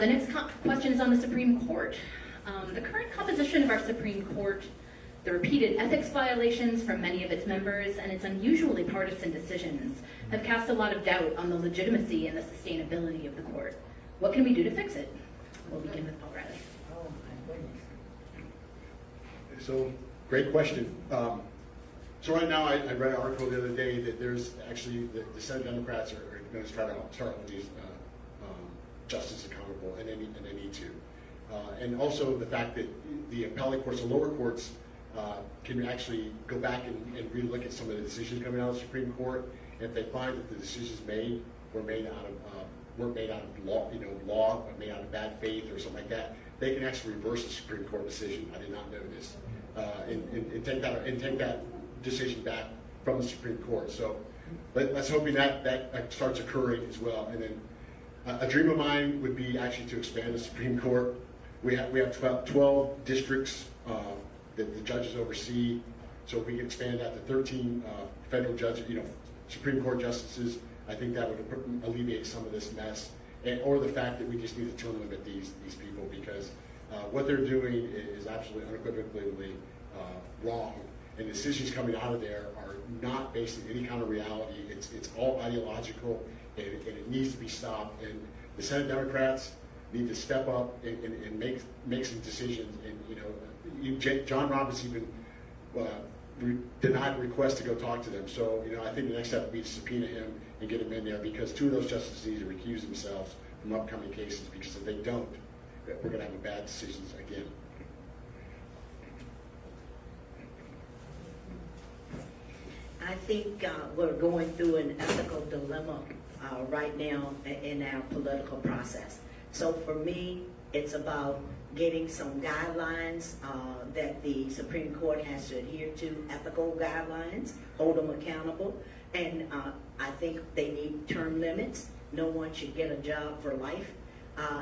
The next question is on the Supreme Court. The current composition of our Supreme Court, the repeated ethics violations from many of its members, and its unusually partisan decisions have cast a lot of doubt on the legitimacy and the sustainability of the court. What can we do to fix it? We'll begin with Paul Riley. Oh, my goodness. So, great question. So right now, I read an article the other day that there's actually, the Senate Democrats are going to try to start all these justices accountable, and they need to. And also the fact that the appellate courts, the lower courts, can actually go back and really look at some of the decisions coming out of the Supreme Court. And if they find that the decisions made weren't made out of law, law, or made out of bad faith or something like that, they can actually reverse the Supreme Court decision. I did not know this, and take that decision back from the Supreme Court. So let's hoping that starts occurring as well. And then a dream of mine would be actually to expand the Supreme Court. We have 12 districts that the judges oversee. So if we can expand that to 13 federal judges, Supreme Court justices, I think that would alleviate some of this mess, or the fact that we just need to term limit these people, because what they're doing is absolutely unequivocally wrong, and decisions coming out of there are not based on any kind of reality. It's all ideological, and it needs to be stopped. And the Senate Democrats need to step up and make some decisions. And John Roberts even denied a request to go talk to them. So I think the next step would be to subpoena him and get him in there, because 2 of those justices need to recuse themselves from upcoming cases, because if they don't, we're going to have bad decisions again. I think we're going through an ethical dilemma right now in our political process. So for me, it's about getting some guidelines that the Supreme Court has to adhere to, ethical guidelines, hold them accountable. And I think they need term limits. No one should get a job for life.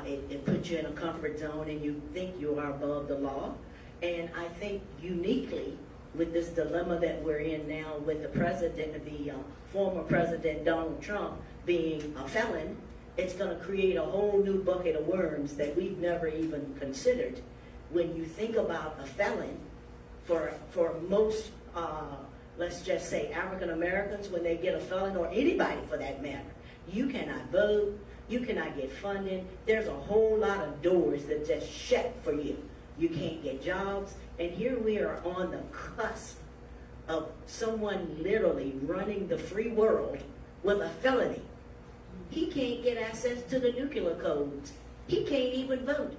It puts you in a comfort zone and you think you are above the law. And I think uniquely with this dilemma that we're in now with the president, the former president Donald Trump being a felon, it's going to create a whole new bucket of worms that we've never even considered. When you think about a felon, for most, let's just say African Americans, when they get a felon, or anybody for that matter, you cannot vote, you cannot get funding. There's a whole lot of doors that just shut for you. You can't get jobs, and here we are on the cusp of someone literally running the free world with a felony. He can't get access to the nuclear codes. He can't even vote.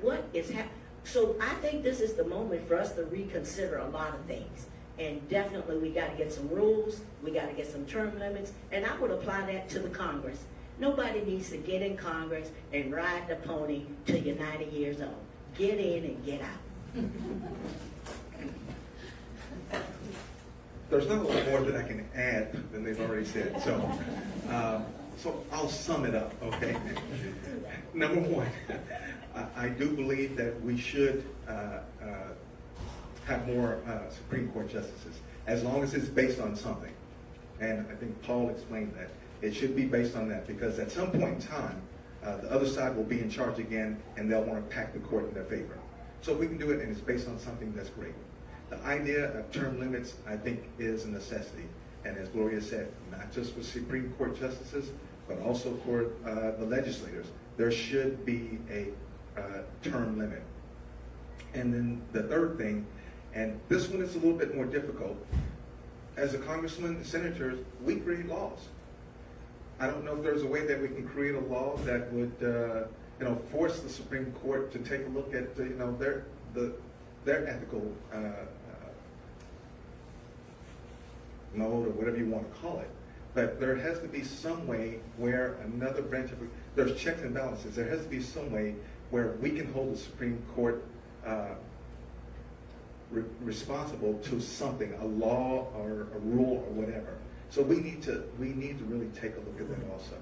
What is happening? So I think this is the moment for us to reconsider a lot of things. And definitely we got to get some rules, we got to get some term limits, and I would apply that to the Congress. Nobody needs to get in Congress and ride the pony till you're 90 years old. Get in and get out. There's not a lot more that I can add than they've already said. So I'll sum it up, okay? Number one, I do believe that we should have more Supreme Court justices, as long as it's based on something. And I think Paul explained that. It should be based on that, because at some point in time, the other side will be in charge again, and they'll want to pack the court in their favor. So if we can do it and it's based on something, that's great. The idea of term limits, I think, is a necessity. And as Gloria said, not just for Supreme Court justices, but also for the legislators. There should be a term limit. And then the third thing, and this one is a little bit more difficult, as a congressman and senators, we create laws. I don't know if there's a way that we can create a law that would force the Supreme Court to take a look at their ethical mode, or whatever you want to call it. But there has to be some way where another branch of, there's checks and balances. There has to be some way where we can hold the Supreme Court responsible to something, a law or a rule or whatever. So we need to really take a look at that also.